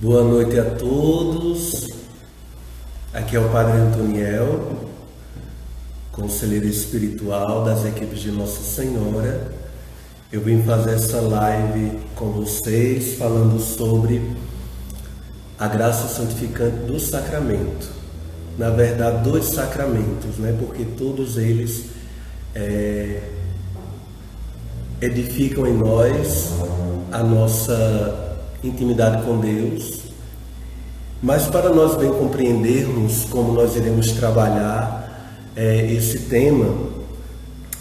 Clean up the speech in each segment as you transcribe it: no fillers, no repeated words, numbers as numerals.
Boa noite a todos. Aqui é o Padre Antoniel, conselheiro espiritual das equipes de Nossa Senhora. Eu vim fazer essa live com vocês falando sobre a graça santificante do sacramento. Na verdade, dois sacramentos, né? Porque todos eles edificam em nós a nossa intimidade com Deus. Mas para nós bem compreendermos como nós iremos trabalhar esse tema,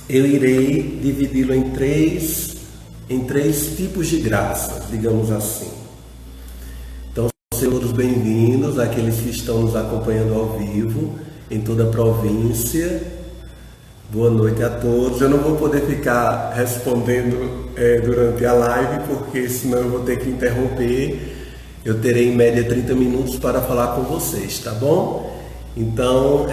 eu irei dividi-lo em três tipos de graças, digamos assim. Então, sejam todos bem-vindos, aqueles que estão nos acompanhando ao vivo em toda a província. Boa noite a todos. Eu não vou poder ficar respondendo durante a live, porque senão eu vou ter que interromper. Eu terei em média 30 minutos para falar com vocês, tá bom? Então,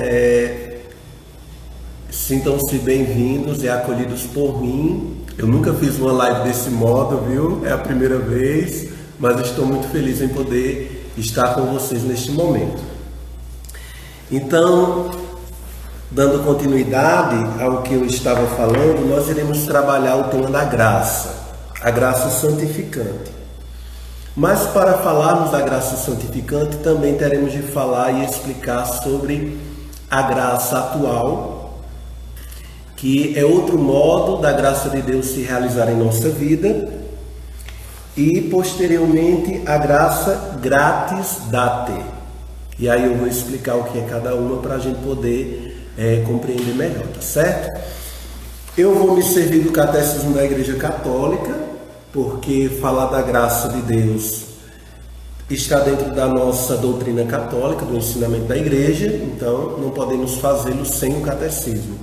sintam-se bem-vindos e acolhidos por mim. Eu nunca fiz uma live desse modo, viu? É a primeira vez, mas estou muito feliz em poder estar com vocês neste momento. Então, dando continuidade ao que eu estava falando, nós iremos trabalhar o tema da graça, a graça santificante. Mas para falarmos da graça santificante, também teremos de falar e explicar sobre a graça atual, que é outro modo da graça de Deus se realizar em nossa vida, e posteriormente a graça grátis date. E aí eu vou explicar o que é cada uma para a gente poder compreender melhor, tá certo? Eu vou me servir do Catecismo da Igreja Católica, porque falar da graça de Deus está dentro da nossa doutrina católica, do ensinamento da Igreja, então não podemos fazê-lo sem o Catecismo.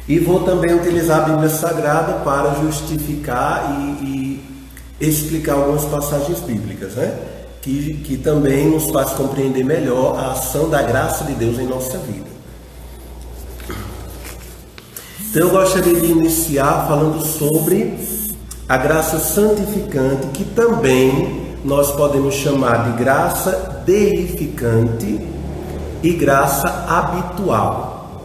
E vou também utilizar a Bíblia Sagrada para justificar e explicar algumas passagens bíblicas, né? Que também nos faz compreender melhor a ação da graça de Deus em nossa vida. Então eu gostaria de iniciar falando sobre a graça santificante, que também nós podemos chamar de graça deificante e graça habitual.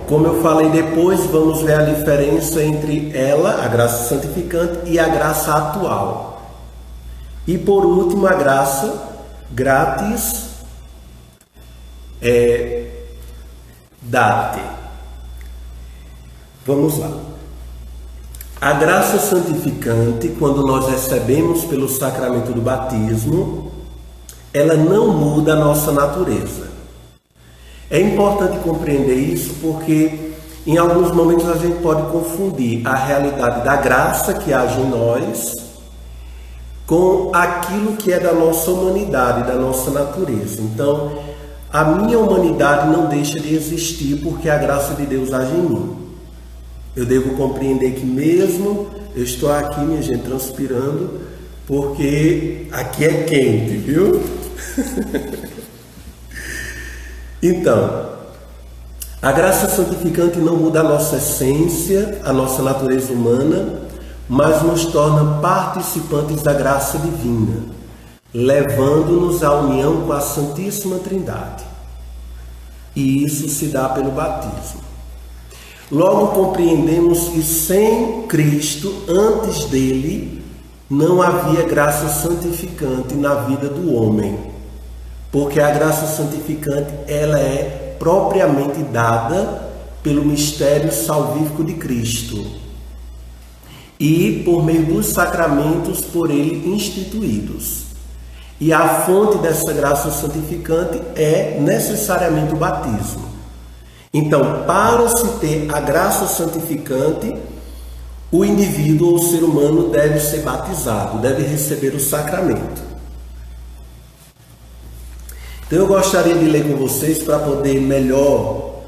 Como eu falei depois, vamos ver a diferença entre ela, a graça santificante, e a graça atual. E por último, a graça grátis date. Vamos lá. A graça santificante, quando nós recebemos pelo sacramento do batismo, ela não muda a nossa natureza. É importante compreender isso porque em alguns momentos a gente pode confundir a realidade da graça que age em nós com aquilo que é da nossa humanidade, da nossa natureza. Então, a minha humanidade não deixa de existir porque a graça de Deus age em mim. Eu devo compreender que mesmo eu estou aqui, minha gente, transpirando, porque aqui é quente, viu? Então, a graça santificante não muda a nossa essência, a nossa natureza humana, mas nos torna participantes da graça divina, levando-nos à união com a Santíssima Trindade. E isso se dá pelo batismo. Logo compreendemos que sem Cristo, antes dele, não havia graça santificante na vida do homem, porque a graça santificante ela é propriamente dada pelo mistério salvífico de Cristo e por meio dos sacramentos por ele instituídos. E a fonte dessa graça santificante é necessariamente o batismo. Então, para se ter a graça santificante, o indivíduo ou o ser humano deve ser batizado, deve receber o sacramento. Então, eu gostaria de ler com vocês para poder melhor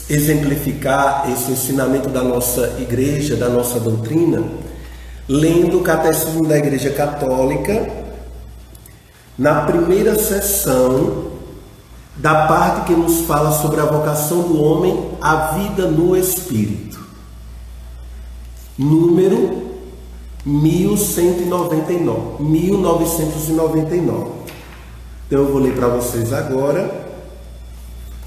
exemplificar esse ensinamento da nossa igreja, da nossa doutrina, lendo o Catecismo da Igreja Católica, na primeira seção, da parte que nos fala sobre a vocação do homem à vida no Espírito. Número 1999. Então eu vou ler para vocês agora.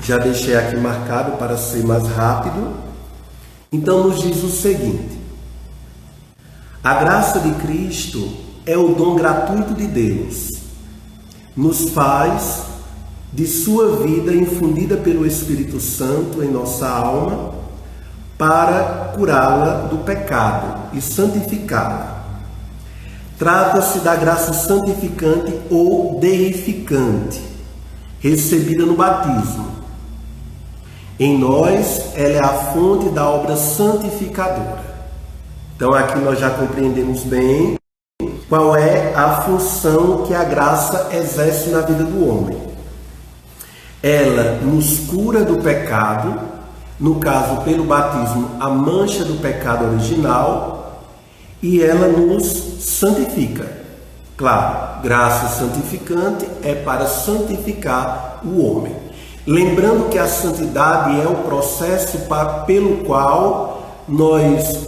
Já deixei aqui marcado para ser mais rápido. Então nos diz o seguinte: a graça de Cristo é o dom gratuito de Deus. Nos faz de sua vida infundida pelo Espírito Santo em nossa alma para curá-la do pecado e santificá-la. Trata-se da graça santificante ou deificante, recebida no batismo. Em nós, ela é a fonte da obra santificadora. Então aqui nós já compreendemos bem qual é a função que a graça exerce na vida do homem. Ela nos cura do pecado, no caso pelo batismo, a mancha do pecado original, e ela nos santifica. Claro, graça santificante é para santificar o homem. Lembrando que a santidade é o processo pelo qual nós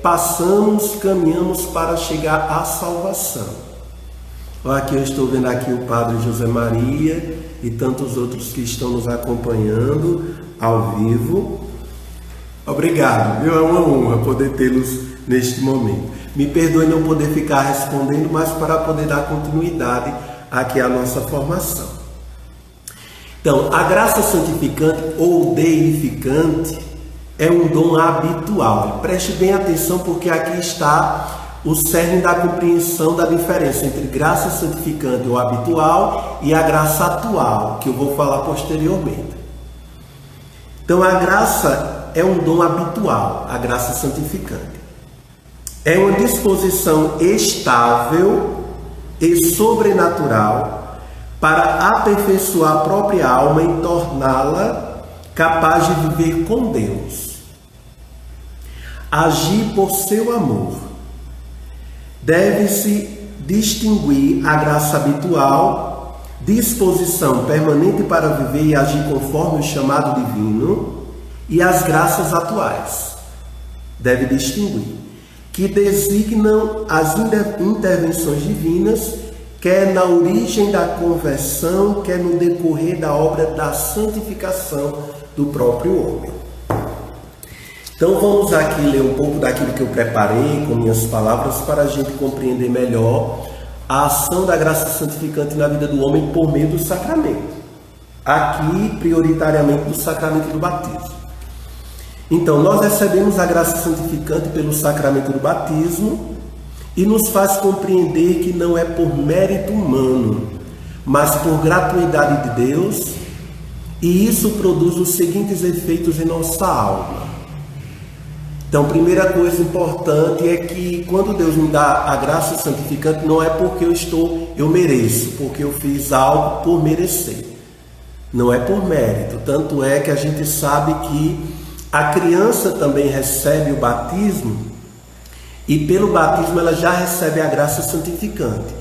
passamos, caminhamos para chegar à salvação. Aqui eu estou vendo aqui o Padre José Maria e tantos outros que estão nos acompanhando ao vivo. Obrigado, viu? É uma honra poder tê-los neste momento. Me perdoe não poder ficar respondendo, mas para poder dar continuidade aqui à nossa formação. Então, a graça santificante ou deificante é um dom habitual. Preste bem atenção, porque aqui está o cerne da compreensão da diferença entre graça santificante ou habitual e a graça atual, que eu vou falar posteriormente. Então, a graça é um dom habitual, a graça santificante. É uma disposição estável e sobrenatural para aperfeiçoar a própria alma e torná-la capaz de viver com Deus. Agir por seu amor. Deve-se distinguir a graça habitual, disposição permanente para viver e agir conforme o chamado divino, e as graças atuais. Deve distinguir, que designam as intervenções divinas, quer na origem da conversão, quer no decorrer da obra da santificação do próprio homem. Então vamos aqui ler um pouco daquilo que eu preparei com minhas palavras para a gente compreender melhor a ação da graça santificante na vida do homem por meio do sacramento. Aqui, prioritariamente, do sacramento do batismo. Então, nós recebemos a graça santificante pelo sacramento do batismo e nos faz compreender que não é por mérito humano, mas por gratuidade de Deus, e isso produz os seguintes efeitos em nossa alma. Então, primeira coisa importante é que quando Deus me dá a graça santificante, não é porque eu mereço, porque eu fiz algo por merecer. Não é por mérito. Tanto é que a gente sabe que a criança também recebe o batismo e pelo batismo ela já recebe a graça santificante.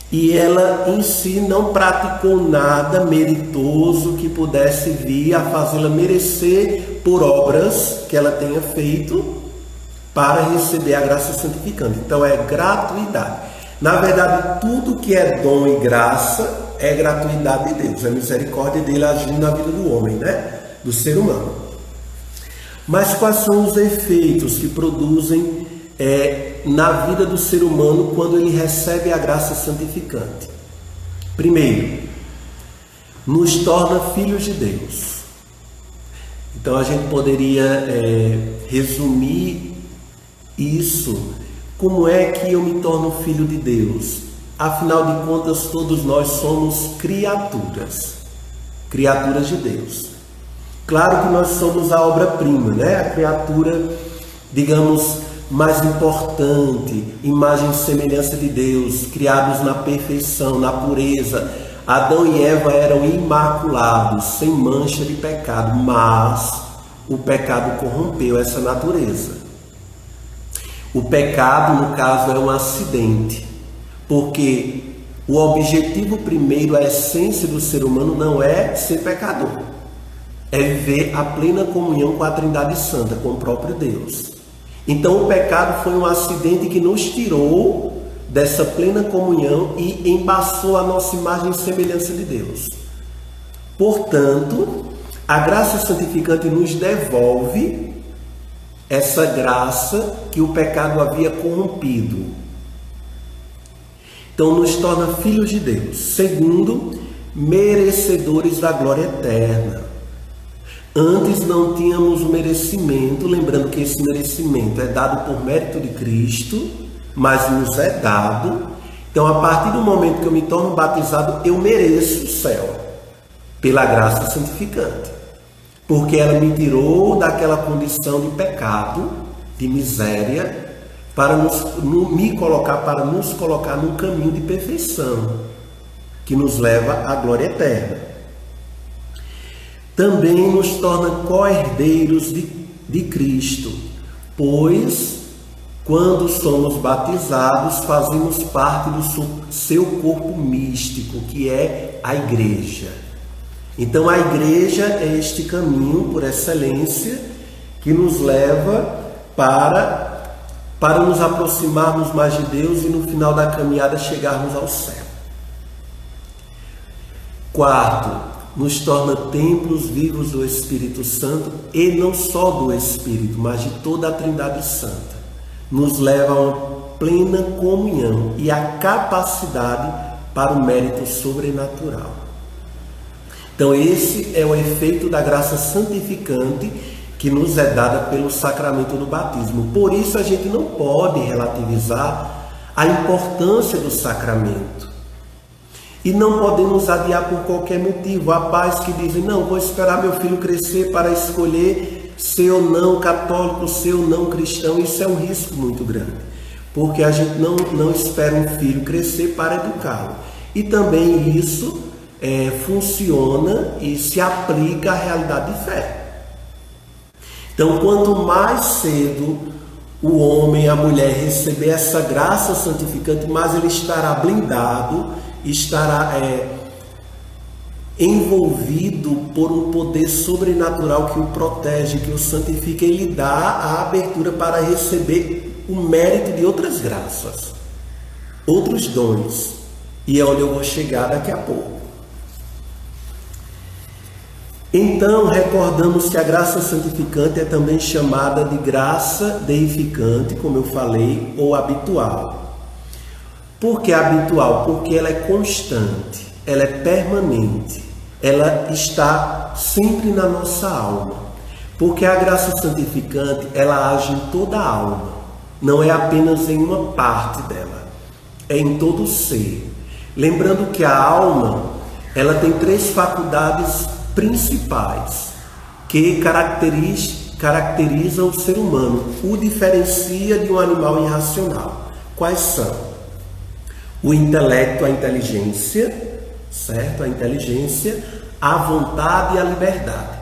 E ela em si não praticou nada meritoso que pudesse vir a fazê-la merecer por obras que ela tenha feito para receber a graça santificante. Então é gratuidade. Na verdade, tudo que é dom e graça é gratuidade de Deus, é misericórdia dele agindo na vida do homem, né? Do ser humano. Mas quais são os efeitos que produzem na vida do ser humano quando ele recebe a graça santificante? Primeiro, nos torna filhos de Deus. Então a gente poderia resumir isso. Como é que eu me torno filho de Deus? Afinal de contas, todos nós somos criaturas de Deus. Claro que nós somos a obra-prima, né? A criatura, digamos, mais importante, imagem e semelhança de Deus, criados na perfeição, na pureza. Adão e Eva eram imaculados, sem mancha de pecado, mas o pecado corrompeu essa natureza. O pecado, no caso, é um acidente, porque o objetivo primeiro, a essência do ser humano não é ser pecador, é viver a plena comunhão com a Trindade Santa, com o próprio Deus. Então o pecado foi um acidente que nos tirou dessa plena comunhão e embaçou a nossa imagem e semelhança de Deus. Portanto, a graça santificante nos devolve essa graça que o pecado havia corrompido. Então nos torna filhos de Deus. Segundo, merecedores da glória eterna. Antes não tínhamos o merecimento, lembrando que esse merecimento é dado por mérito de Cristo, mas nos é dado. Então, a partir do momento que eu me torno batizado, eu mereço o céu, pela graça santificante, porque ela me tirou daquela condição de pecado, de miséria, para nos colocar num caminho de perfeição, que nos leva à glória eterna. Também nos torna co-herdeiros de Cristo, pois quando somos batizados fazemos parte do seu corpo místico, que é a igreja. Então a igreja é este caminho por excelência que nos leva para nos aproximarmos mais de Deus e no final da caminhada chegarmos ao céu. Quarto, nos torna templos vivos do Espírito Santo, e não só do Espírito, mas de toda a Trindade Santa. Nos leva a uma plena comunhão e a capacidade para o mérito sobrenatural. Então esse é o efeito da graça santificante que nos é dada pelo sacramento do batismo. Por isso a gente não pode relativizar a importância do sacramento. E não podemos adiar por qualquer motivo. Há pais que dizem, não, vou esperar meu filho crescer para escolher ser ou não católico, ser ou não cristão. Isso é um risco muito grande, porque a gente não espera um filho crescer para educá-lo. E também isso funciona e se aplica à realidade de fé. Então, quanto mais cedo o homem e a mulher receber essa graça santificante, mais ele estará blindado, estará envolvido por um poder sobrenatural que o protege, que o santifica, e lhe dá a abertura para receber o mérito de outras graças, outros dons. E é onde eu vou chegar daqui a pouco. Então, recordamos que a graça santificante é também chamada de graça deificante, como eu falei, ou habitual. Por que habitual? Porque ela é constante, ela é permanente, ela está sempre na nossa alma. Porque a graça santificante, ela age em toda a alma, não é apenas em uma parte dela, é em todo o ser. Lembrando que a alma, ela tem 3 faculdades principais que caracterizam o ser humano, o diferencia de um animal irracional. Quais são? O intelecto, a inteligência, certo? A inteligência, a vontade e a liberdade.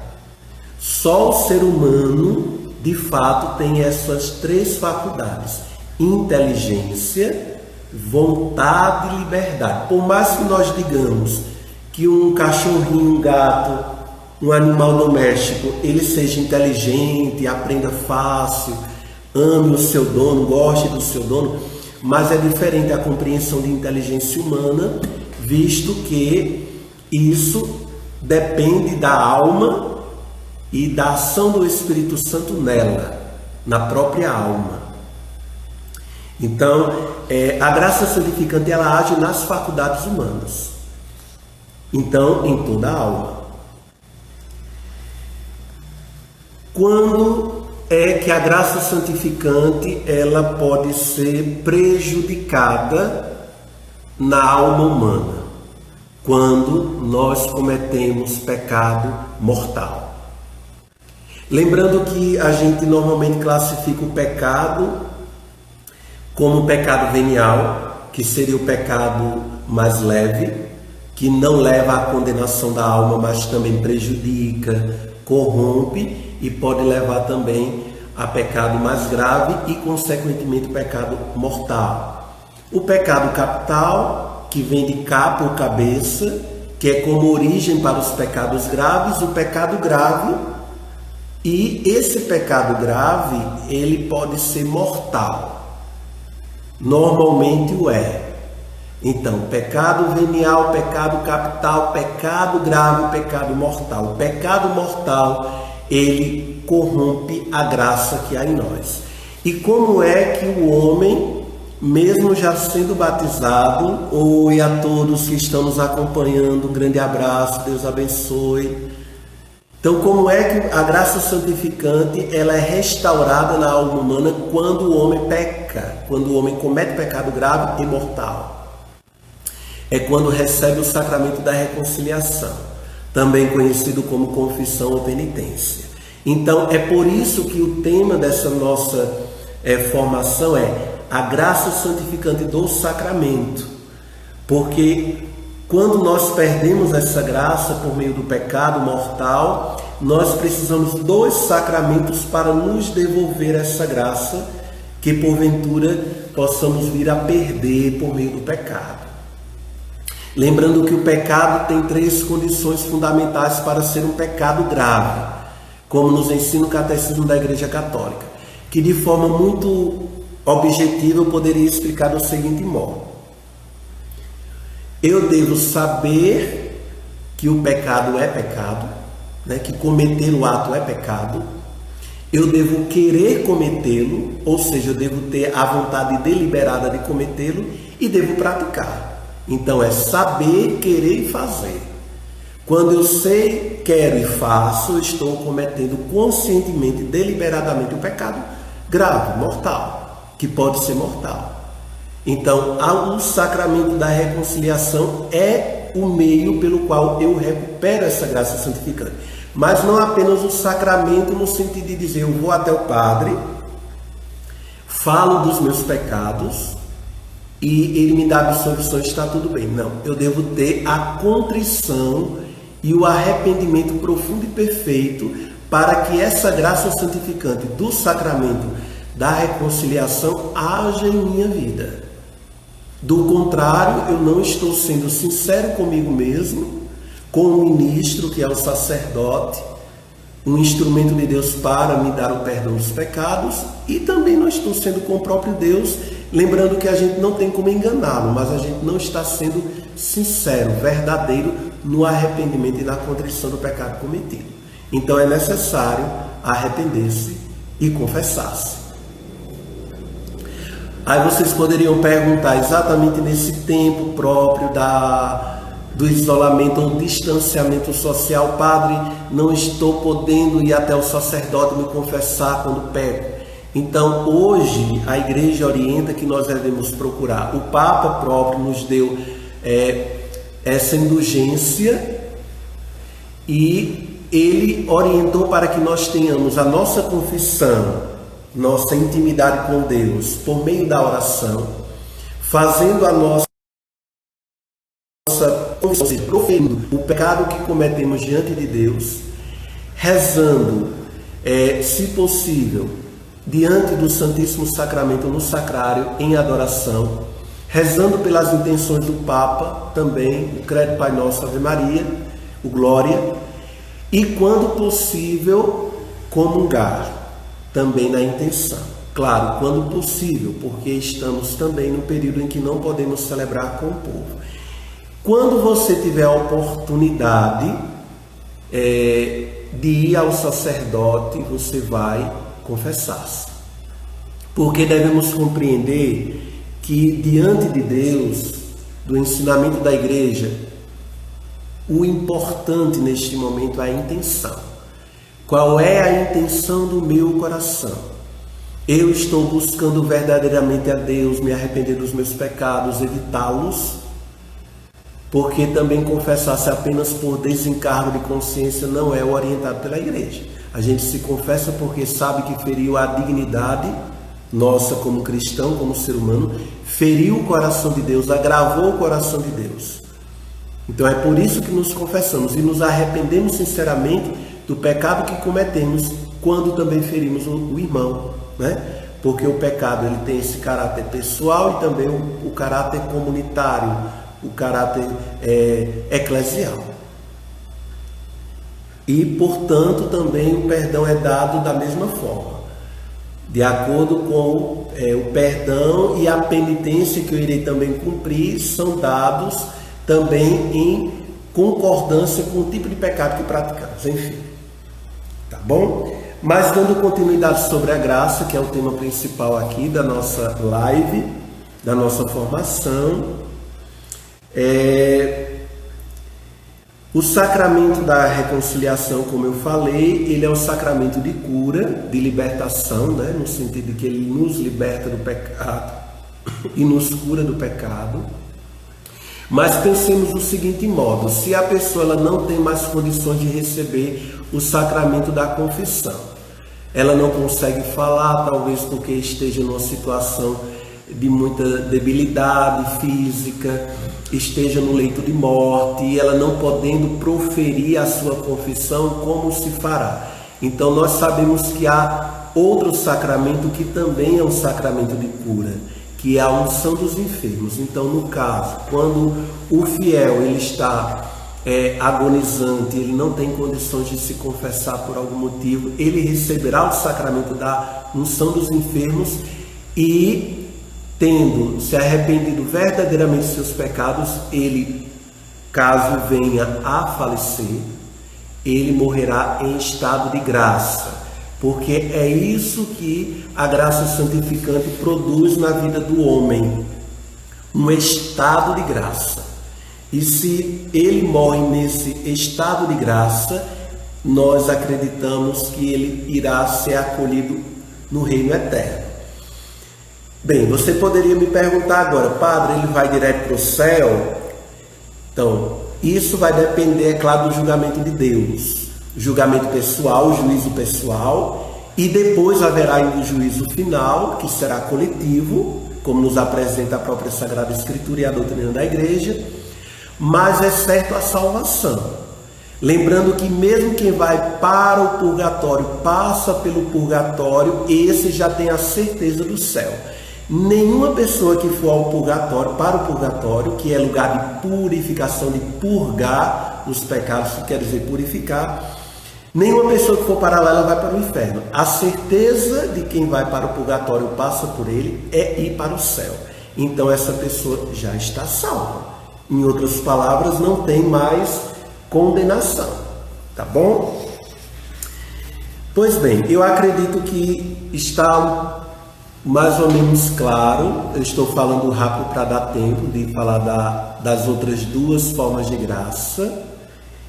Só o ser humano, de fato, tem essas 3 faculdades: inteligência, vontade e liberdade. Por mais que nós digamos que um cachorrinho, um gato, um animal doméstico, ele seja inteligente, aprenda fácil, ame o seu dono, goste do seu dono, mas é diferente a compreensão de inteligência humana, visto que isso depende da alma e da ação do Espírito Santo nela, na própria alma. Então, a graça santificante, ela age nas faculdades humanas, então em toda a alma. Quando é que a graça santificante ela pode ser prejudicada na alma humana? Quando nós cometemos pecado mortal. Lembrando que a gente normalmente classifica o pecado como pecado venial, que seria o pecado mais leve, que não leva à condenação da alma, mas também prejudica, corrompe e pode levar também a pecado mais grave e, consequentemente, pecado mortal. O pecado capital, que vem de capa ou cabeça, que é como origem para os pecados graves. O pecado grave, E esse pecado grave, ele pode ser mortal. Normalmente o é. Então, pecado venial, pecado capital, pecado grave, pecado mortal. O pecado mortal, ele corrompe a graça que há em nós. E como é que o homem, mesmo já sendo batizado, oi a todos que estão nos acompanhando, um grande abraço, Deus abençoe. Então, como é que a graça santificante ela é restaurada na alma humana quando o homem peca, quando o homem comete pecado grave e mortal? É quando recebe o sacramento da reconciliação, também conhecido como confissão ou penitência. Então, é por isso que o tema dessa nossa formação é a graça santificante do sacramento, porque quando nós perdemos essa graça por meio do pecado mortal, nós precisamos dos sacramentos para nos devolver essa graça que porventura possamos vir a perder por meio do pecado. Lembrando que o pecado tem 3 condições fundamentais para ser um pecado grave, como nos ensina o Catecismo da Igreja Católica, que de forma muito objetiva eu poderia explicar do seguinte modo: eu devo saber que o pecado é pecado, que cometer o ato é pecado. Eu devo querer cometê-lo, ou seja, eu devo ter a vontade deliberada de cometê-lo e devo praticar. Então é saber, querer e fazer. Quando eu sei, quero e faço, eu estou cometendo conscientemente, deliberadamente o pecado grave, mortal, que pode ser mortal. Então, o sacramento da reconciliação é o meio pelo qual eu recupero essa graça santificante. Mas não apenas o sacramento no sentido de dizer, eu vou até o padre, falo dos meus pecados e ele me dá absolvição, está tudo bem. Não, eu devo ter a contrição e o arrependimento profundo e perfeito para que essa graça santificante do sacramento da reconciliação haja em minha vida. Do contrário, eu não estou sendo sincero comigo mesmo, com o ministro, que é o sacerdote, um instrumento de Deus para me dar o perdão dos pecados, e também não estou sendo com o próprio Deus, lembrando que a gente não tem como enganá-lo, mas a gente não está sendo sincero, verdadeiro no arrependimento e na contrição do pecado cometido. Então é necessário arrepender-se e confessar-se. Aí vocês poderiam perguntar, exatamente nesse tempo próprio do isolamento ou distanciamento social, padre, não estou podendo ir até o sacerdote me confessar quando peco. Então, hoje, a Igreja orienta que nós devemos procurar. O Papa próprio nos deu essa indulgência e ele orientou para que nós tenhamos a nossa confissão, nossa intimidade com Deus, por meio da oração, fazendo a nossa proferindo o pecado que cometemos diante de Deus, rezando, se possível, diante do Santíssimo Sacramento no sacrário, em adoração, rezando pelas intenções do Papa, também, o Credo, Pai Nosso, Ave Maria, o Glória, e quando possível, comungar, também na intenção. Claro, quando possível, porque estamos também no período em que não podemos celebrar com o povo. Quando você tiver a oportunidade de ir ao sacerdote, você vai confessar-se. Porque devemos compreender que diante de Deus, do ensinamento da Igreja, o importante neste momento é a intenção. Qual é a intenção do meu coração? Eu estou buscando verdadeiramente a Deus, me arrepender dos meus pecados, evitá-los, porque também confessar-se apenas por desencargo de consciência não é o orientado pela Igreja. A gente se confessa porque sabe que feriu a dignidade nossa como cristão, como ser humano, feriu o coração de Deus, agravou o coração de Deus. Então é por isso que nos confessamos e nos arrependemos sinceramente do pecado que cometemos quando também ferimos o irmão, né? Porque o pecado ele tem esse caráter pessoal e também o caráter comunitário, o caráter eclesial. E, portanto, também o perdão é dado da mesma forma, de acordo com o perdão e a penitência que eu irei também cumprir, são dados também em concordância com o tipo de pecado que praticamos, enfim. Tá bom? Mas dando continuidade sobre a graça, que é o tema principal aqui da nossa live, da nossa formação, o sacramento da reconciliação, como eu falei, ele é um sacramento de cura, de libertação, né? No sentido de que ele nos liberta do pecado e nos cura do pecado. Mas pensemos do seguinte modo: se a pessoa ela não tem mais condições de receber o sacramento da confissão, ela não consegue falar, talvez porque esteja numa situação de muita debilidade física, esteja no leito de morte, e ela não podendo proferir a sua confissão, como se fará? Então nós sabemos que há outro sacramento que também é um sacramento de cura, que é a unção dos enfermos. Então, no caso, quando o fiel ele está agonizante, ele não tem condições de se confessar por algum motivo, ele receberá o sacramento da unção dos enfermos e, tendo se arrependido verdadeiramente de seus pecados, ele, caso venha a falecer, ele morrerá em estado de graça, porque é isso que a graça santificante produz na vida do homem, um estado de graça. E se ele morre nesse estado de graça, nós acreditamos que ele irá ser acolhido no reino eterno. Bem, você poderia me perguntar agora: padre, ele vai direto para o céu? Então, isso vai depender, é claro, do julgamento de Deus. Julgamento pessoal, juízo pessoal, e depois haverá ainda o juízo final, que será coletivo, como nos apresenta a própria Sagrada Escritura e a doutrina da Igreja, mas é certo a salvação. Lembrando que mesmo quem vai para o purgatório, passa pelo purgatório, esse já tem a certeza do céu. Nenhuma pessoa que for ao purgatório, para o purgatório, que é lugar de purificação, de purgar os pecados, que quer dizer purificar, nenhuma pessoa que for para lá, ela vai para o inferno. A certeza de quem vai para o purgatório, passa por ele, é ir para o céu. Então essa pessoa já está salva. Em outras palavras, não tem mais condenação. Tá bom? Pois bem, eu acredito que está mais ou menos claro. Eu estou falando rápido para dar tempo de falar das outras duas formas de graça.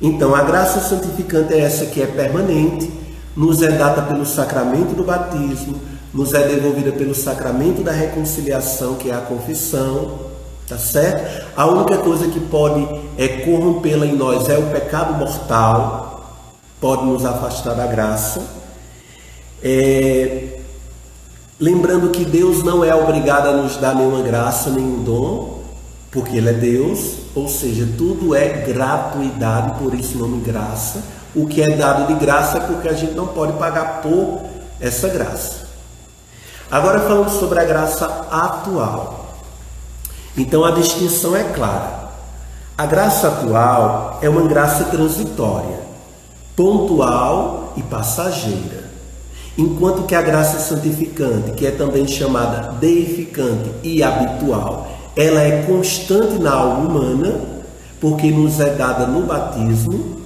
Então, a graça santificante é essa que é permanente, nos é dada pelo sacramento do batismo, nos é devolvida pelo sacramento da reconciliação, que é a confissão, tá certo? A única coisa que pode corrompê-la em nós é o pecado mortal, pode nos afastar da graça. Lembrando que Deus não é obrigado a nos dar nenhuma graça, nenhum dom, porque Ele é Deus, ou seja, tudo é gratuidade, por isso o nome graça. O que é dado de graça é porque a gente não pode pagar por essa graça. Agora falando sobre a graça atual. Então a distinção é clara. A graça atual é uma graça transitória, pontual e passageira. Enquanto que a graça santificante, que é também chamada deificante e habitual, ela é constante na alma humana, porque nos é dada no batismo,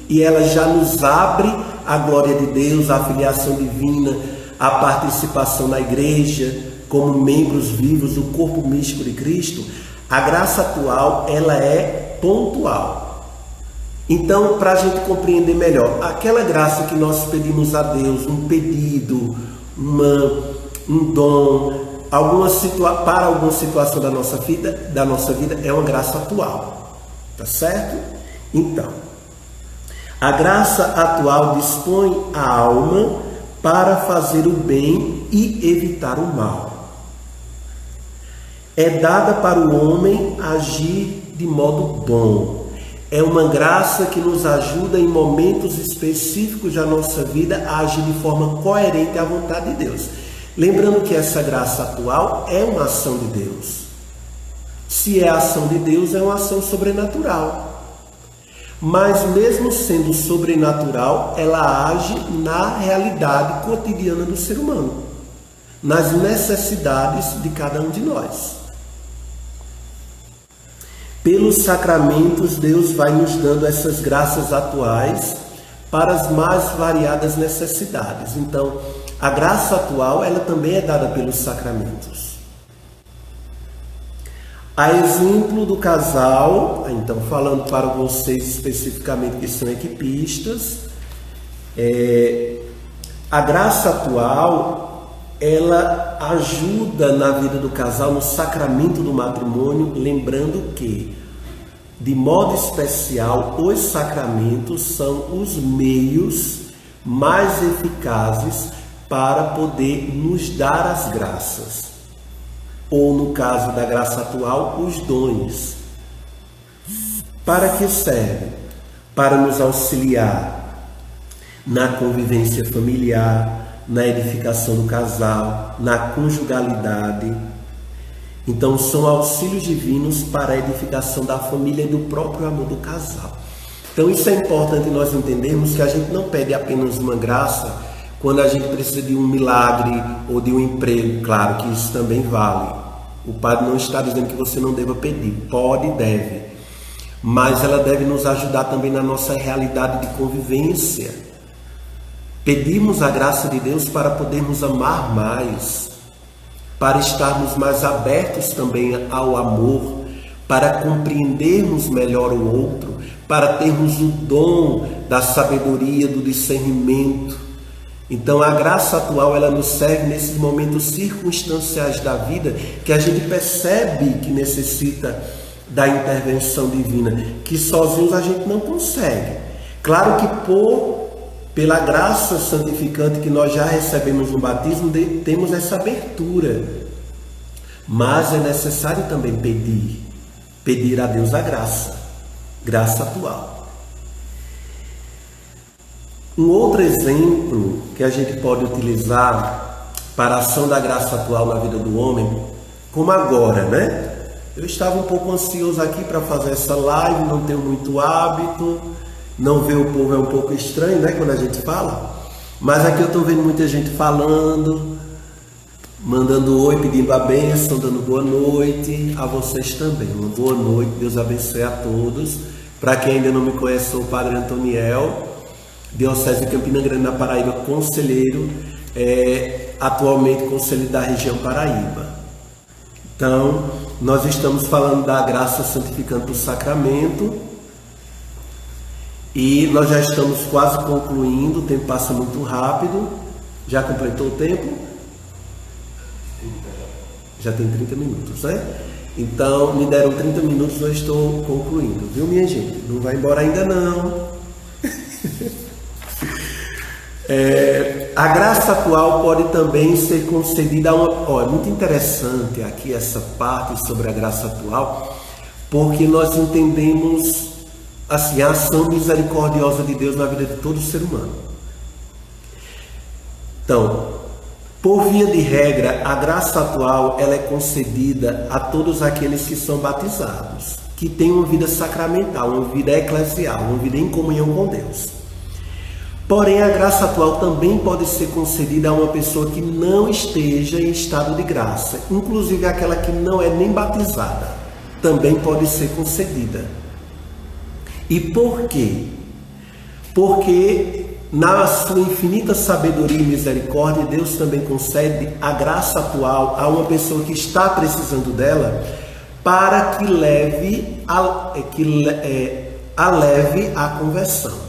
e ela já nos abre a glória de Deus, a filiação divina, a participação na igreja, como membros vivos do corpo místico de Cristo. A graça atual, ela é pontual. Então, para a gente compreender melhor, aquela graça que nós pedimos a Deus, um pedido, um dom, para alguma situação da nossa vida, é uma graça atual, tá certo? Então, a graça atual dispõe a alma para fazer o bem e evitar o mal. É dada para o homem agir de modo bom. É uma graça que nos ajuda em momentos específicos da nossa vida a agir de forma coerente à vontade de Deus. Lembrando que essa graça atual é uma ação de Deus. Se é a ação de Deus, é uma ação sobrenatural. Mas mesmo sendo sobrenatural, ela age na realidade cotidiana do ser humano, nas necessidades de cada um de nós. Pelos sacramentos, Deus vai nos dando essas graças atuais para as mais variadas necessidades. Então, a graça atual, ela também é dada pelos sacramentos. A exemplo do casal, então falando para vocês especificamente que são equipistas, a graça atual, ela ajuda na vida do casal, no sacramento do matrimônio, lembrando que, de modo especial, os sacramentos são os meios mais eficazes para poder nos dar as graças. Ou, no caso da graça atual, os dons. Para que servem? Para nos auxiliar na convivência familiar, na edificação do casal, na conjugalidade. Então, são auxílios divinos para a edificação da família e do próprio amor do casal. Então, isso é importante nós entendermos, que a gente não pede apenas uma graça quando a gente precisa de um milagre ou de um emprego. Claro que isso também vale. O Padre não está dizendo que você não deva pedir. Pode e deve. Mas ela deve nos ajudar também na nossa realidade de convivência. Pedimos a graça de Deus para podermos amar mais, para estarmos mais abertos também ao amor, para compreendermos melhor o outro, para termos o dom da sabedoria, do discernimento. Então a graça atual, ela nos serve nesses momentos circunstanciais da vida que a gente percebe que necessita da intervenção divina, que sozinhos a gente não consegue. Claro que pela graça santificante que nós já recebemos no batismo, temos essa abertura, mas é necessário também pedir a Deus a graça atual. Um outro exemplo que a gente pode utilizar para a ação da graça atual na vida do homem, como agora, né? Eu estava um pouco ansioso aqui para fazer essa live, não tenho muito hábito, não ver o povo é um pouco estranho, né, quando a gente fala. Mas aqui eu estou vendo muita gente falando, mandando oi, pedindo a bênção, dando boa noite a vocês também. Uma boa noite, Deus abençoe a todos. Para quem ainda não me conhece, sou o Padre Antoniel, Diocese de Campina Grande, na Paraíba, conselheiro, atualmente conselheiro da região Paraíba. Então, nós estamos falando da graça santificante do sacramento e nós já estamos quase concluindo, o tempo passa muito rápido. Já completou o tempo? Já tem 30 minutos, né? Então, me deram 30 minutos, eu estou concluindo, viu, minha gente? Não vai embora ainda não. A graça atual pode também ser concedida a uma... é muito interessante aqui essa parte sobre a graça atual, porque nós entendemos assim, a ação misericordiosa de Deus na vida de todo ser humano. Então, por via de regra, a graça atual ela é concedida a todos aqueles que são batizados, que têm uma vida sacramental, uma vida eclesial, uma vida em comunhão com Deus. Porém, a graça atual também pode ser concedida a uma pessoa que não esteja em estado de graça, inclusive aquela que não é nem batizada, também pode ser concedida. E por quê? Porque na sua infinita sabedoria e misericórdia, Deus também concede a graça atual a uma pessoa que está precisando dela, para que leve a conversão.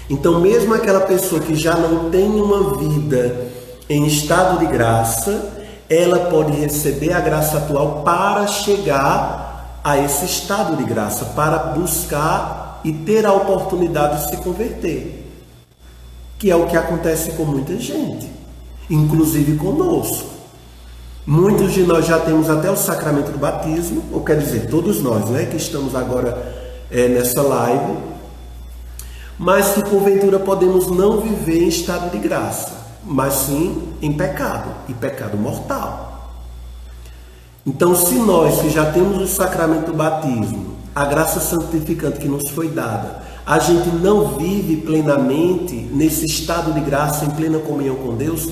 Então, mesmo aquela pessoa que já não tem uma vida em estado de graça, ela pode receber a graça atual para chegar a esse estado de graça, para buscar e ter a oportunidade de se converter, que é o que acontece com muita gente, inclusive conosco. Muitos de nós já temos até o sacramento do batismo, ou quer dizer, todos nós, né, que estamos agora nessa live, mas que porventura podemos não viver em estado de graça, mas sim em pecado, e pecado mortal. Então, se nós que já temos o sacramento do batismo, a graça santificante que nos foi dada, a gente não vive plenamente nesse estado de graça, em plena comunhão com Deus,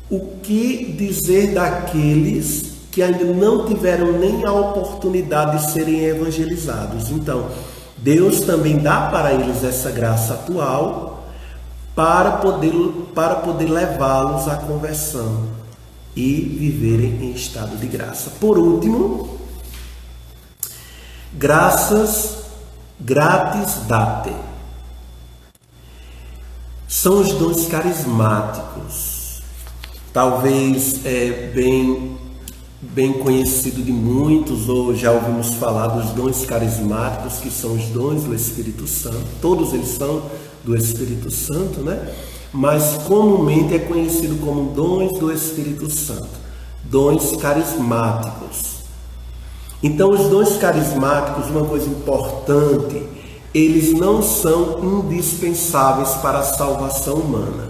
o que dizer daqueles que ainda não tiveram nem a oportunidade de serem evangelizados? Então, Deus também dá para eles essa graça atual para poder levá-los à conversão e viverem em estado de graça. Por último, graças gratis date. São os dons carismáticos. Talvez bem conhecido de muitos, ou já ouvimos falar dos dons carismáticos, que são os dons do Espírito Santo. Todos eles são do Espírito Santo, né? Mas comumente é conhecido como dons do Espírito Santo, dons carismáticos. Então, os dons carismáticos, uma coisa importante, eles não são indispensáveis para a salvação humana.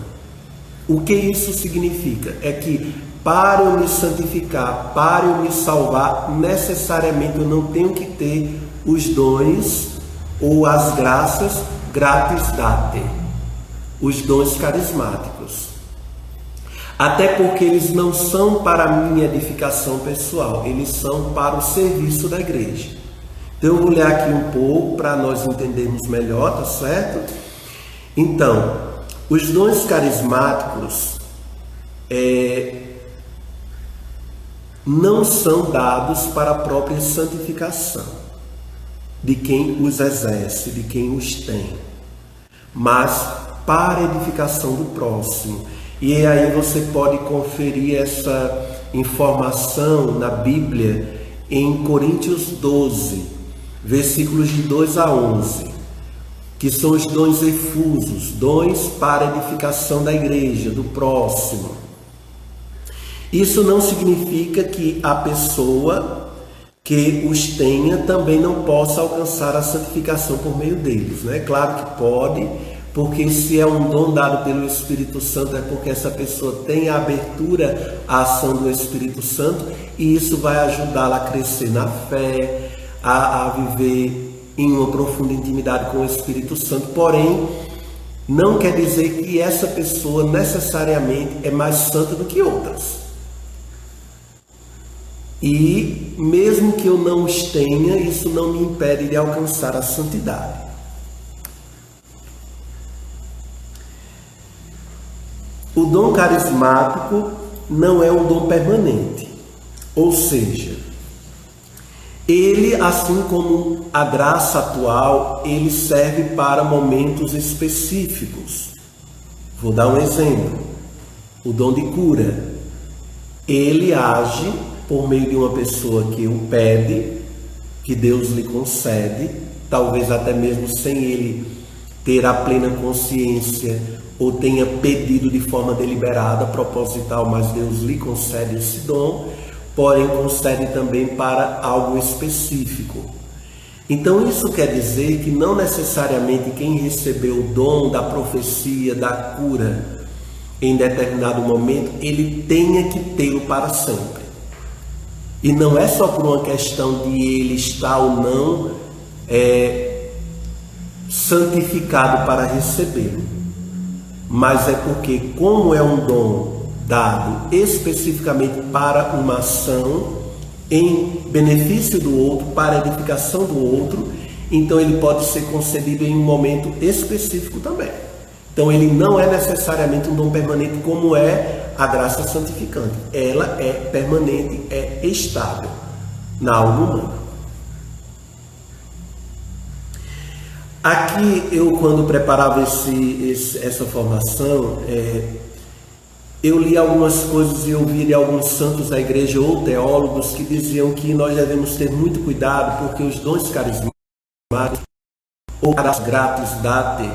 O que isso significa? É que para eu me santificar, para eu me salvar, necessariamente eu não tenho que ter os dons ou as graças gratis date, os dons carismáticos. Até porque eles não são para a minha edificação pessoal, eles são para o serviço da igreja. Então eu vou ler aqui um pouco para nós entendermos melhor, tá certo? Então, os dons carismáticos não são dados para a própria santificação de quem os exerce, de quem os tem, mas para a edificação do próximo. E aí você pode conferir essa informação na Bíblia em Coríntios 12, versículos de 2 a 11, que são os dons efusos, dons para a edificação da igreja, do próximo. Isso não significa que a pessoa que os tenha também não possa alcançar a santificação por meio deles, né? Claro que pode, porque se é um dom dado pelo Espírito Santo, é porque essa pessoa tem a abertura à ação do Espírito Santo, e isso vai ajudá-la a crescer na fé, a viver em uma profunda intimidade com o Espírito Santo. Porém, não quer dizer que essa pessoa necessariamente é mais santa do que outras. E mesmo que eu não os tenha, isso não me impede de alcançar a santidade. O dom carismático não é um dom permanente, ou seja, ele, assim como a graça atual, ele serve para momentos específicos. Vou dar um exemplo: o dom de cura, ele age por meio de uma pessoa que o pede, que Deus lhe concede, talvez até mesmo sem ele ter a plena consciência ou tenha pedido de forma deliberada, proposital, mas Deus lhe concede esse dom, porém concede também para algo específico. Então isso quer dizer que não necessariamente quem recebeu o dom da profecia, da cura, em determinado momento, ele tenha que tê-lo para sempre. E não é só por uma questão de ele estar ou não santificado para recebê-lo, mas é porque, como é um dom dado especificamente para uma ação em benefício do outro, para a edificação do outro, então ele pode ser concedido em um momento específico também. Então ele não é necessariamente um dom permanente como é a graça santificante. Ela é permanente, é estável na alma humana. Aqui eu, quando preparava essa formação, eu li algumas coisas e ouvi de alguns santos da igreja ou teólogos que diziam que nós devemos ter muito cuidado, porque os dons carismáticos ou as gratis date,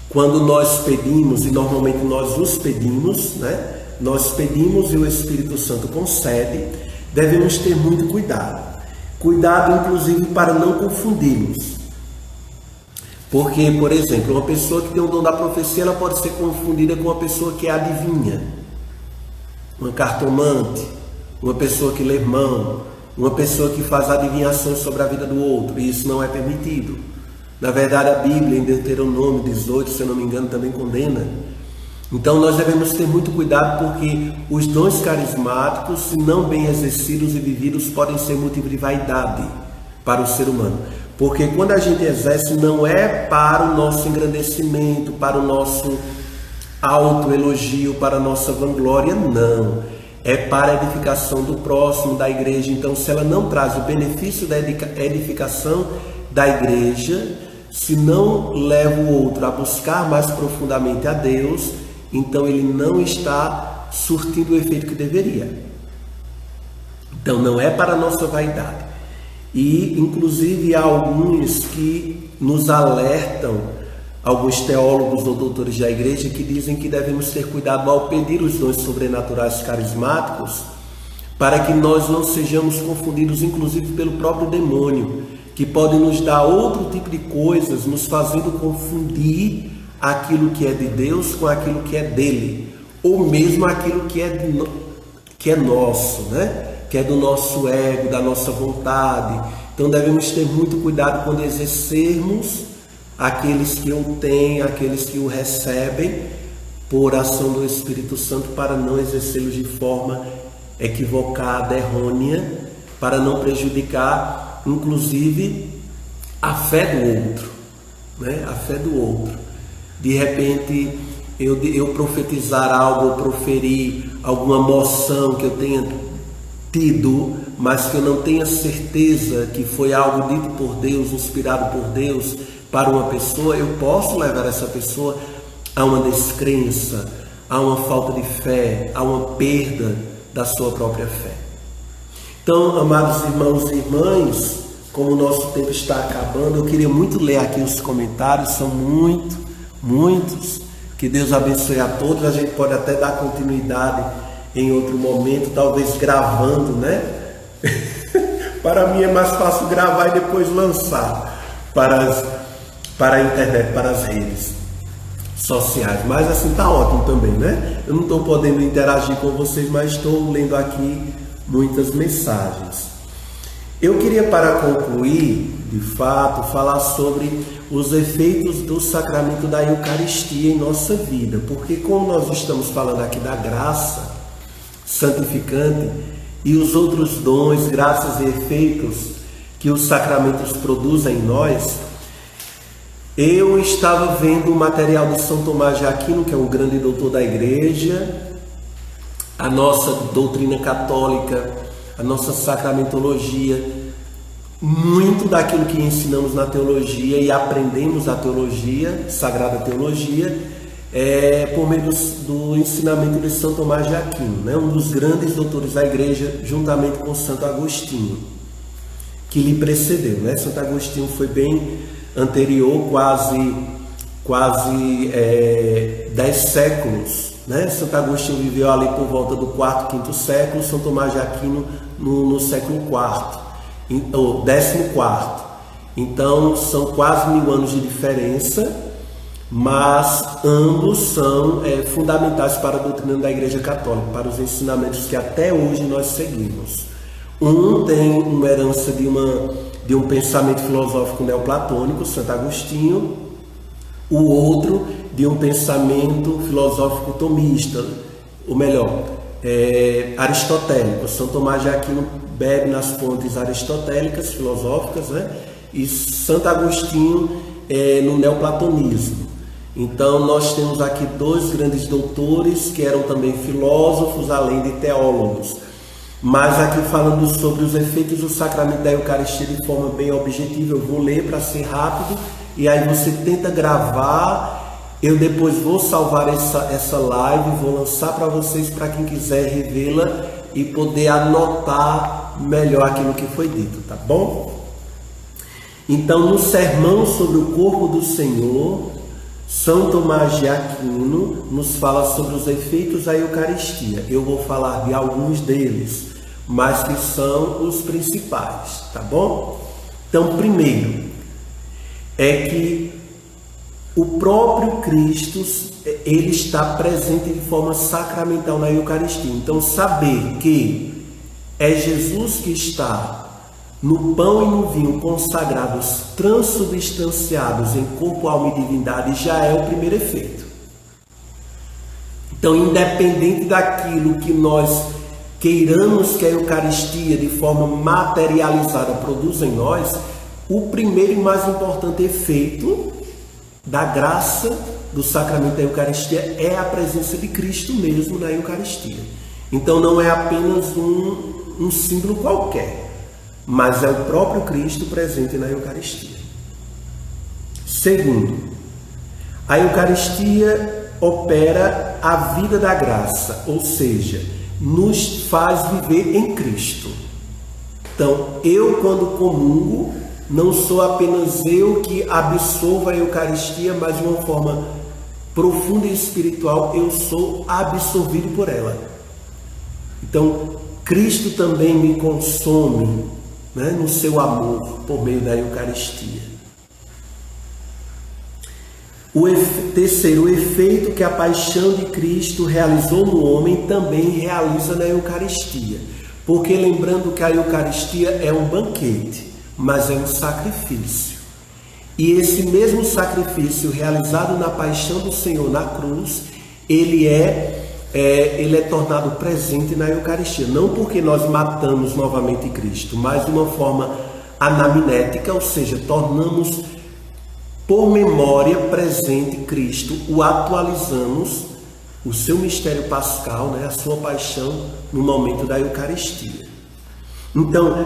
quando nós pedimos, e normalmente nós os pedimos, né? Nós pedimos e o Espírito Santo concede, devemos ter muito cuidado. Cuidado, inclusive, para não confundi-los. Porque, por exemplo, uma pessoa que tem o dom da profecia, ela pode ser confundida com uma pessoa que é adivinha, uma cartomante, uma pessoa que lê mão. uma pessoa que faz adivinhações sobre a vida do outro, e isso não é permitido. Na verdade, a Bíblia, em Deuteronômio 18, se eu não me engano, também condena. Então nós devemos ter muito cuidado, porque os dons carismáticos, se não bem exercidos e vividos, podem ser motivo de vaidade para o ser humano. Porque quando a gente exerce, não é para o nosso engrandecimento, para o nosso autoelogio, para a nossa vanglória, não. É para a edificação do próximo, da igreja. Então, se ela não traz o benefício da edificação da igreja, se não leva o outro a buscar mais profundamente a Deus, então ele não está surtindo o efeito que deveria. Então, não é para a nossa vaidade. E, inclusive, há alguns que nos alertam, alguns teólogos ou doutores da igreja, que dizem que devemos ter cuidado ao pedir os dons sobrenaturais carismáticos, para que nós não sejamos confundidos, inclusive, pelo próprio demônio, que pode nos dar outro tipo de coisas, nos fazendo confundir aquilo que é de Deus com aquilo que é dele, ou mesmo aquilo que é nosso, né? Que é do nosso ego, da nossa vontade. Então devemos ter muito cuidado quando exercermos aqueles que o têm, aqueles que o recebem, por ação do Espírito Santo, para não exercê-los de forma equivocada, errônea, para não prejudicar, inclusive, a fé do outro, né? A fé do outro. De repente, eu profetizar algo, ou proferir alguma moção que eu tenha tido, mas que eu não tenha certeza que foi algo dito por Deus, inspirado por Deus para uma pessoa, eu posso levar essa pessoa a uma descrença, a uma falta de fé, a uma perda da sua própria fé. Então, amados irmãos e irmãs, como o nosso tempo está acabando, eu queria muito ler aqui os comentários, são muitos. Que Deus abençoe a todos. A gente pode até dar continuidade em outro momento, talvez gravando, né? Para mim é mais fácil gravar e depois lançar para a internet, para as redes sociais. Mas assim está ótimo também, né? Eu não estou podendo interagir com vocês, mas estou lendo aqui muitas mensagens. Eu queria, para concluir, de fato, falar sobre os efeitos do sacramento da Eucaristia em nossa vida, porque como nós estamos falando aqui da graça santificante e os outros dons, graças e efeitos que os sacramentos produzem em nós, eu estava vendo o material de São Tomás de Aquino, que é um grande doutor da igreja, a nossa doutrina católica, a nossa sacramentologia, muito daquilo que ensinamos na teologia e aprendemos a teologia, sagrada teologia, por meio do ensinamento de São Tomás de Aquino, né? Um dos grandes doutores da igreja, juntamente com Santo Agostinho, que lhe precedeu, né? Santo Agostinho foi bem anterior, quase 10 séculos, né? Santo Agostinho viveu ali por volta do 4º, 5º século, São Tomás de Aquino no século 4º, ou 14º. Então são quase 1000 anos de diferença, mas ambos são fundamentais para a doutrina da Igreja Católica, para os ensinamentos que até hoje nós seguimos. Um tem uma herança de um pensamento filosófico neoplatônico, Santo Agostinho, o outro de um pensamento filosófico tomista, ou melhor, aristotélico. São Tomás de Aquino bebe nas fontes aristotélicas, filosóficas, né? E Santo Agostinho no neoplatonismo. Então nós temos aqui dois grandes doutores que eram também filósofos, além de teólogos. Mas aqui falando sobre os efeitos do sacramento da Eucaristia de forma bem objetiva, eu vou ler para ser rápido, e aí você tenta gravar, eu depois vou salvar essa live, vou lançar para vocês, para quem quiser revê-la e poder anotar melhor aquilo que foi dito, tá bom? Então, no sermão sobre o corpo do Senhor, São Tomás de Aquino nos fala sobre os efeitos da Eucaristia. Eu vou falar de alguns deles, mas que são os principais, tá bom? Então, primeiro, é que o próprio Cristo, ele está presente de forma sacramental na Eucaristia. Então, saber que é Jesus que está no pão e no vinho consagrados, transubstanciados em corpo, alma e divindade, já é o primeiro efeito. Então, independente daquilo que nós queiramos que a Eucaristia, de forma materializada, produza em nós, o primeiro e mais importante efeito da graça do sacramento da Eucaristia é a presença de Cristo mesmo na Eucaristia. Então, não é apenas um símbolo qualquer, mas é o próprio Cristo presente na Eucaristia. Segundo, a Eucaristia opera a vida da graça, ou seja, nos faz viver em Cristo. Então, eu quando comungo, não sou apenas eu que absorvo a Eucaristia, mas de uma forma profunda e espiritual, eu sou absorvido por ela. Então, Cristo também me consome, né, no seu amor por meio da Eucaristia. Terceiro, o efeito que a paixão de Cristo realizou no homem também realiza na Eucaristia. Porque lembrando que a Eucaristia é um banquete, mas é um sacrifício. E esse mesmo sacrifício realizado na paixão do Senhor na cruz, ele é tornado presente na Eucaristia. Não porque nós matamos novamente Cristo, mas de uma forma anamnética, ou seja, tornamos por memória presente Cristo, o atualizamos, o seu mistério pascal, né, a sua paixão, no momento da Eucaristia. Então,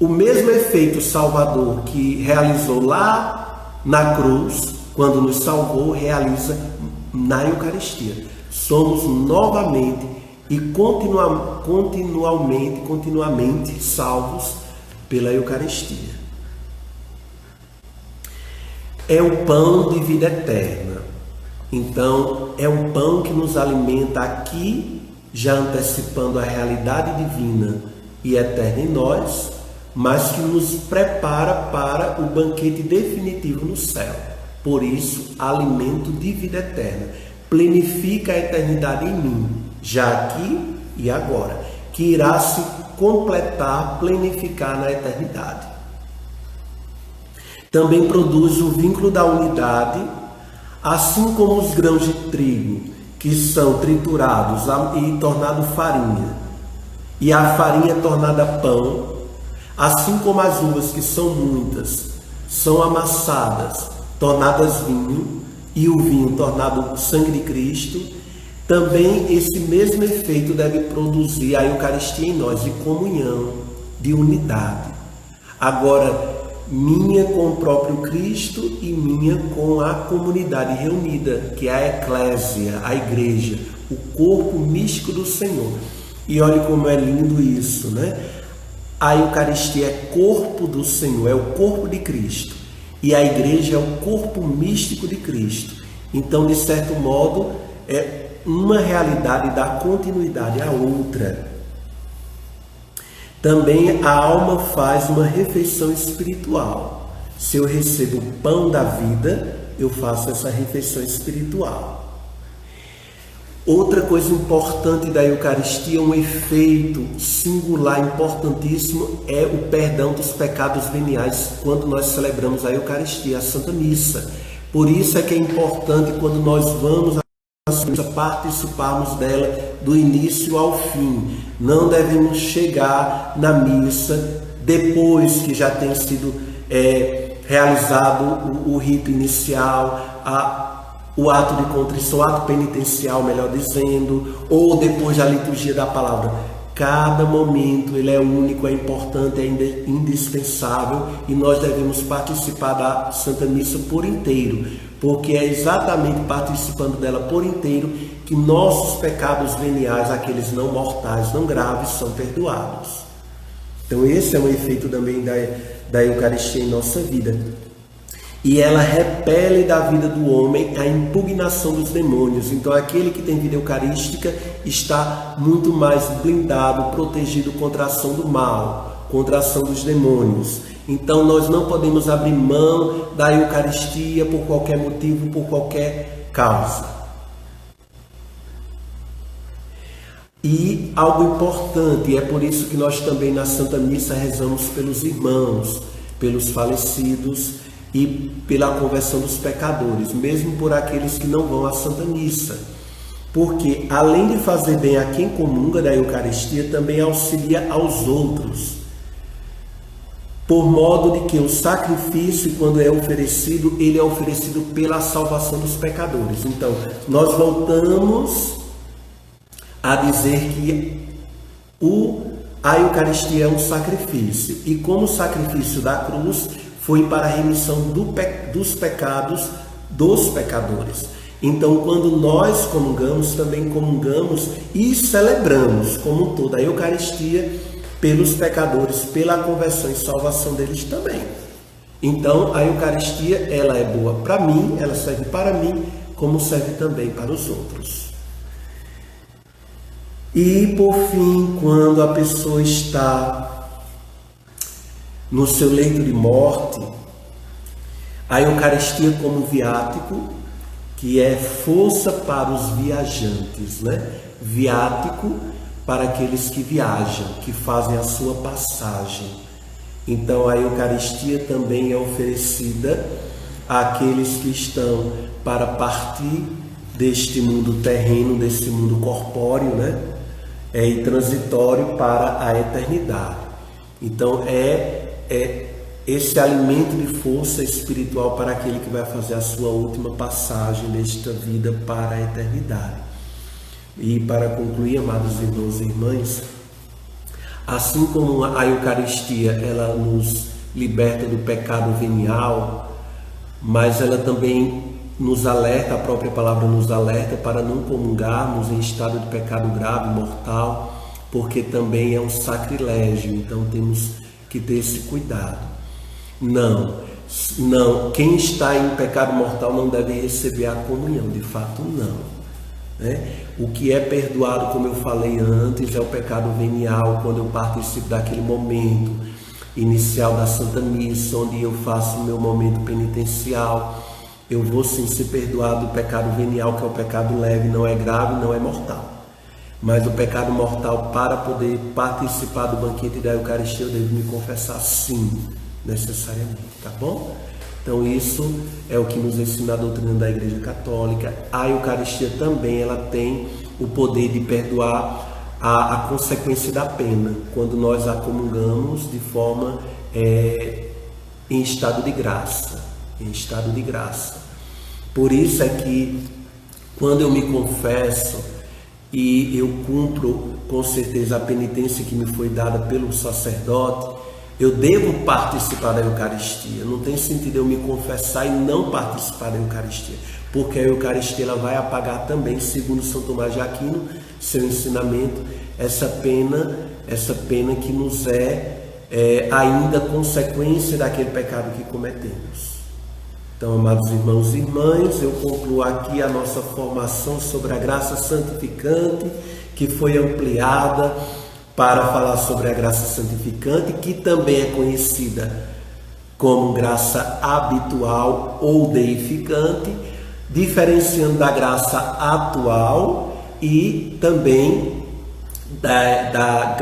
o mesmo efeito salvador que realizou lá na cruz, quando nos salvou, realiza na Eucaristia. Somos novamente e continuamente salvos pela Eucaristia. É o pão de vida eterna. Então, é um pão que nos alimenta aqui, já antecipando a realidade divina e eterna em nós, mas que nos prepara para o banquete definitivo no céu. Por isso, alimento de vida eterna. Plenifica a eternidade em mim, já aqui e agora, que irá se completar, plenificar na eternidade. Também produz o vínculo da unidade, assim como os grãos de trigo, que são triturados e tornados farinha, e a farinha é tornada pão, assim como as uvas, que são muitas, são amassadas, tornadas vinho, e o vinho tornado sangue de Cristo, também esse mesmo efeito deve produzir a Eucaristia em nós, de comunhão, de unidade. Agora, minha com o próprio Cristo e minha com a comunidade reunida, que é a eclésia, a igreja, o corpo místico do Senhor. E olha como é lindo isso, né? A Eucaristia é corpo do Senhor, é o corpo de Cristo. E a igreja é o corpo místico de Cristo. Então, de certo modo, uma realidade dá continuidade à outra. Também a alma faz uma refeição espiritual. Se eu recebo o pão da vida, eu faço essa refeição espiritual. Outra coisa importante da Eucaristia, um efeito singular, importantíssimo, é o perdão dos pecados veniais quando nós celebramos a Eucaristia, a Santa Missa. Por isso é que é importante, quando nós vamos à Missa, participarmos dela do início ao fim. Não devemos chegar na missa depois que já tem sido realizado o rito inicial, o ato de contrição, o ato penitencial, melhor dizendo, ou depois da liturgia da palavra. Cada momento ele é único, é importante, é indispensável, e nós devemos participar da Santa Missa por inteiro, porque é exatamente participando dela por inteiro que nossos pecados veniais, aqueles não mortais, não graves, são perdoados. Então esse é um efeito também da Eucaristia em nossa vida. E ela repele da vida do homem a impugnação dos demônios. Então aquele que tem vida eucarística está muito mais blindado, protegido contra a ação do mal, contra a ação dos demônios. Então nós não podemos abrir mão da Eucaristia por qualquer motivo, por qualquer causa. E algo importante, é por isso que nós também na Santa Missa rezamos pelos irmãos, pelos falecidos e pela conversão dos pecadores, mesmo por aqueles que não vão à Santa Missa. Porque além de fazer bem a quem comunga da Eucaristia, também auxilia aos outros, por modo de que o sacrifício, quando é oferecido, ele é oferecido pela salvação dos pecadores. Então, nós voltamos a dizer que a Eucaristia é um sacrifício, e como sacrifício da cruz foi para a remissão dos pecados dos pecadores. Então, quando nós comungamos, também comungamos e celebramos como um todo a Eucaristia pelos pecadores, pela conversão e salvação deles também. Então, a Eucaristia, ela é boa para mim, ela serve para mim, como serve também para os outros. E, por fim, quando a pessoa está no seu leito de morte, a Eucaristia como viático, que é força para os viajantes, né? Viático para aqueles que viajam, que fazem a sua passagem. Então a Eucaristia também é oferecida àqueles que estão para partir deste mundo terreno, desse mundo corpóreo, né? E transitório para a eternidade. Então é esse alimento de força espiritual para aquele que vai fazer a sua última passagem desta vida para a eternidade. E para concluir, amados irmãos e irmãs, assim como a Eucaristia ela nos liberta do pecado venial, mas ela também nos alerta, a própria palavra nos alerta para não comungarmos em estado de pecado grave, mortal, porque também é um sacrilégio, então temos que ter esse cuidado. Não, quem está em pecado mortal não deve receber a comunhão, de fato não. Né? O que é perdoado, como eu falei antes, é o pecado venial, quando eu participo daquele momento inicial da Santa Missa, onde eu faço o meu momento penitencial, eu vou sim ser perdoado do pecado venial, que é o pecado leve, não é grave, não é mortal. Mas o pecado mortal, para poder participar do banquete da Eucaristia, eu devo me confessar sim, necessariamente, tá bom? Então isso é o que nos ensina a doutrina da Igreja Católica. A Eucaristia também ela tem o poder de perdoar a consequência da pena, quando nós a comungamos de forma em estado de graça, Por isso é que quando eu me confesso e eu cumpro com certeza a penitência que me foi dada pelo sacerdote, eu devo participar da Eucaristia. Não tem sentido eu me confessar e não participar da Eucaristia, porque a Eucaristia ela vai apagar também, segundo São Tomás de Aquino, seu ensinamento, essa pena que nos ainda consequência daquele pecado que cometemos. Então, amados irmãos e irmãs, eu concluo aqui a nossa formação sobre a graça santificante, que foi ampliada para falar sobre a graça santificante, que também é conhecida como graça habitual ou deificante, diferenciando da graça atual e também da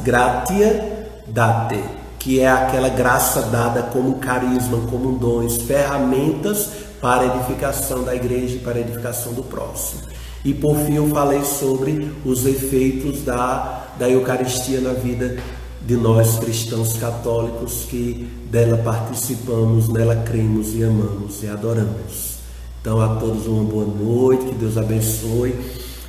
gratia date, que é aquela graça dada como carisma, como dons, ferramentas para a edificação da igreja e para a edificação do próximo. E por fim eu falei sobre os efeitos da Eucaristia na vida de nós cristãos católicos, que dela participamos, nela cremos e amamos e adoramos. Então a todos uma boa noite, que Deus abençoe.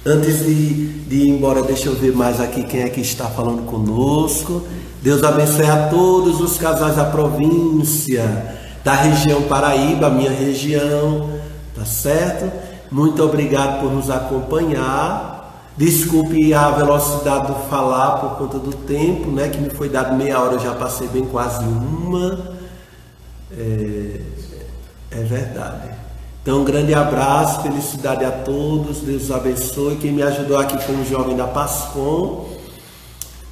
Antes de ir embora, deixa eu ver mais aqui quem é que está falando conosco. Deus abençoe a todos os casais da província, da região Paraíba, minha região, tá certo? Muito obrigado por nos acompanhar. Desculpe a velocidade do falar por conta do tempo, né? Que me foi dado meia hora, eu já passei bem quase uma. É verdade. Então, um grande abraço, felicidade a todos, Deus os abençoe. Quem me ajudou aqui foi um jovem da Pascom.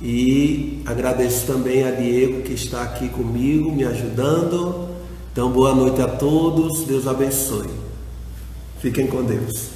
E agradeço também a Diego, que está aqui comigo, me ajudando. Então, boa noite a todos, Deus abençoe. Fiquem com Deus.